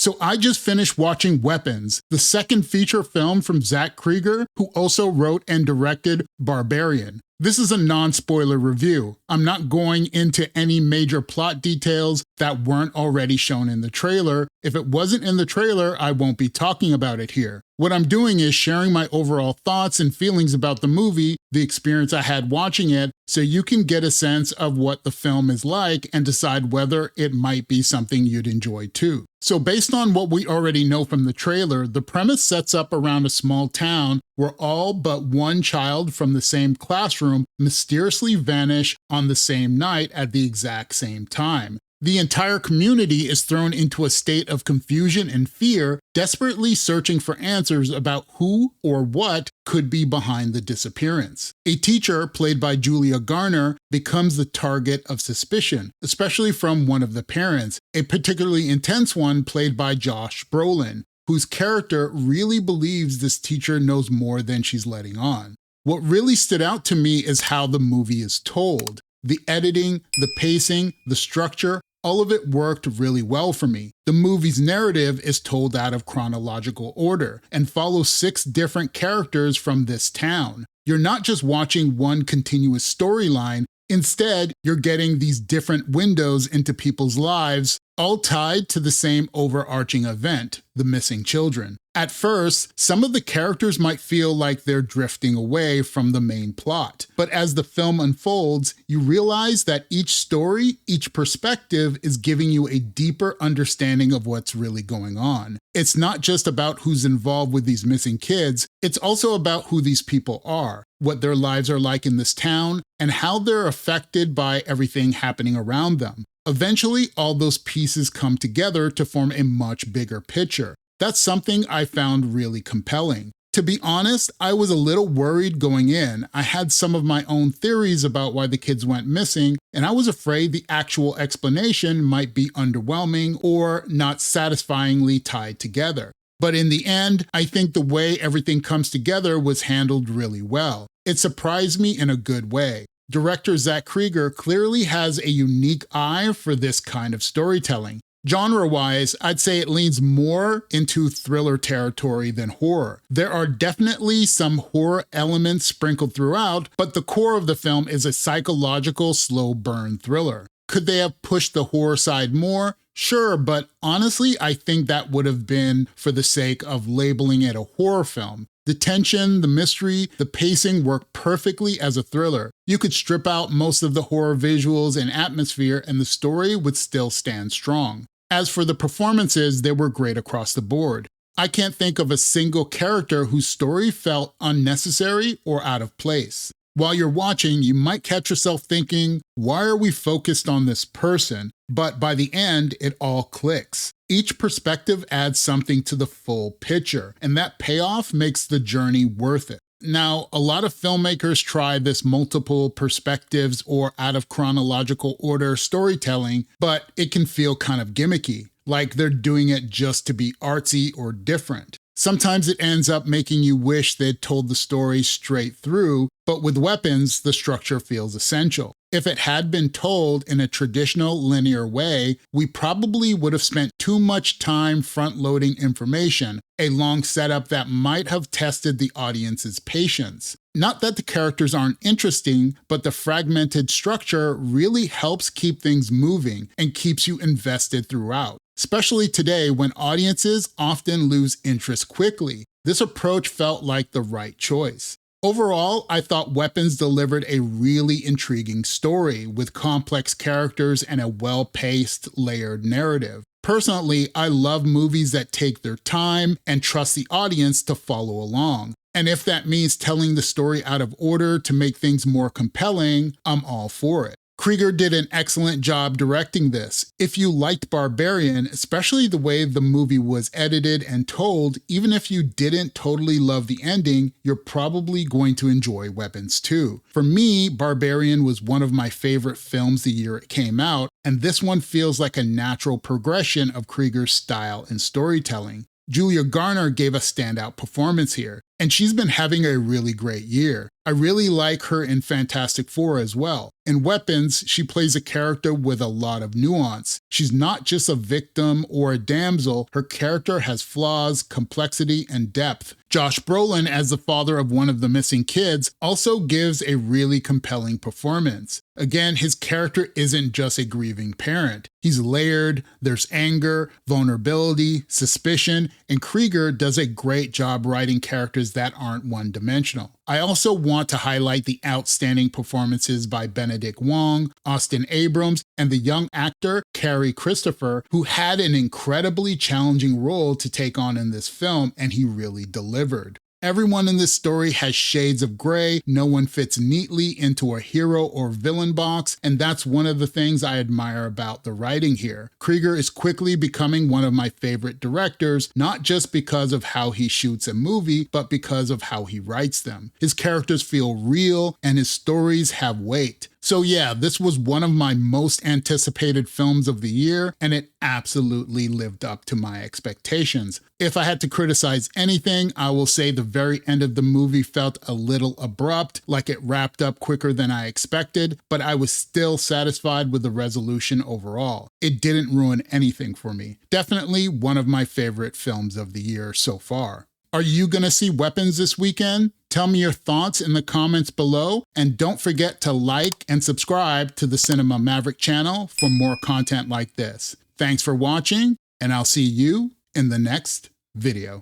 So I just finished watching Weapons, the second feature film from Cregger, who also wrote and directed Barbarian. This is a non-spoiler review. I'm not going into any major plot details that weren't already shown in the trailer. If it wasn't in the trailer, I won't be talking about it here. What I'm doing is sharing my overall thoughts and feelings about the movie, the experience I had watching it, so you can get a sense of what the film is like and decide whether it might be something you'd enjoy too. So based on what we already know from the trailer, the premise sets up around a small town where all but one child from the same classroom mysteriously vanish on the same night at the exact same time. The entire community is thrown into a state of confusion and fear, desperately searching for answers about who or what could be behind the disappearance. A teacher, played by Julia Garner, becomes the target of suspicion, especially from one of the parents, a particularly intense one played by Josh Brolin, whose character really believes this teacher knows more than she's letting on. What really stood out to me is how the movie is told. The editing, the pacing, the structure, all of it worked really well for me. The movie's narrative is told out of chronological order and follows 6 different characters from this town. You're not just watching one continuous storyline, instead, you're getting these different windows into people's lives, all tied to the same overarching event, the missing children. At first, some of the characters might feel like they're drifting away from the main plot, but as the film unfolds, you realize that each story, each perspective is giving you a deeper understanding of what's really going on. It's not just about who's involved with these missing kids, it's also about who these people are, what their lives are like in this town, and how they're affected by everything happening around them. Eventually, all those pieces come together to form a much bigger picture. That's something I found really compelling. To be honest, I was a little worried going in. I had some of my own theories about why the kids went missing, and I was afraid the actual explanation might be underwhelming or not satisfyingly tied together. But in the end, I think the way everything comes together was handled really well. It surprised me in a good way. Director Cregger clearly has a unique eye for this kind of storytelling. Genre-wise, I'd say it leans more into thriller territory than horror. There are definitely some horror elements sprinkled throughout, but the core of the film is a psychological, slow burn thriller. Could they have pushed the horror side more? Sure, but honestly, I think that would have been for the sake of labeling it a horror film. The tension, the mystery, the pacing work perfectly as a thriller. You could strip out most of the horror visuals and atmosphere and the story would still stand strong. As for the performances, they were great across the board. I can't think of a single character whose story felt unnecessary or out of place. While you're watching, you might catch yourself thinking, why are we focused on this person? But by the end, it all clicks. Each perspective adds something to the full picture, and that payoff makes the journey worth it. Now, a lot of filmmakers try this multiple perspectives or out of chronological order storytelling, but it can feel kind of gimmicky, like they're doing it just to be artsy or different. Sometimes it ends up making you wish they'd told the story straight through, but with Weapons, the structure feels essential. If it had been told in a traditional linear way, we probably would have spent too much time front-loading information, a long setup that might have tested the audience's patience. Not that the characters aren't interesting, but the fragmented structure really helps keep things moving and keeps you invested throughout. Especially today when audiences often lose interest quickly. This approach felt like the right choice. Overall, I thought Weapons delivered a really intriguing story with complex characters and a well-paced, layered narrative. Personally, I love movies that take their time and trust the audience to follow along. And if that means telling the story out of order to make things more compelling, I'm all for it. Cregger did an excellent job directing this. If you liked Barbarian, especially the way the movie was edited and told, even if you didn't totally love the ending, you're probably going to enjoy Weapons too. For me, Barbarian was one of my favorite films the year it came out, and this one feels like a natural progression of Cregger's style and storytelling. Julia Garner gave a standout performance here, and she's been having a really great year. I really like her in Fantastic Four as well. In Weapons, she plays a character with a lot of nuance. She's not just a victim or a damsel, her character has flaws, complexity, and depth. Josh Brolin, as the father of one of the missing kids, also gives a really compelling performance. Again, his character isn't just a grieving parent. He's layered, there's anger, vulnerability, suspicion, and Cregger does a great job writing characters that aren't one-dimensional. I also want to highlight the outstanding performances by Benedict Wong, Austin Abrams, and the young actor Cary who had an incredibly challenging role to take on in this film, and he really delivered. Everyone in this story has shades of gray, no one fits neatly into a hero or villain box, and that's one of the things I admire about the writing here. Cregger is quickly becoming one of my favorite directors, not just because of how he shoots a movie, but because of how he writes them. His characters feel real, and his stories have weight. So yeah, this was one of my most anticipated films of the year, and it absolutely lived up to my expectations. If I had to criticize anything, I will say the very end of the movie felt a little abrupt, like it wrapped up quicker than I expected, but I was still satisfied with the resolution overall. It didn't ruin anything for me. Definitely one of my favorite films of the year so far. Are you gonna see Weapons this weekend? Tell me your thoughts in the comments below, and don't forget to like and subscribe to the Cinema Maverick channel for more content like this. Thanks for watching, and I'll see you in the next video.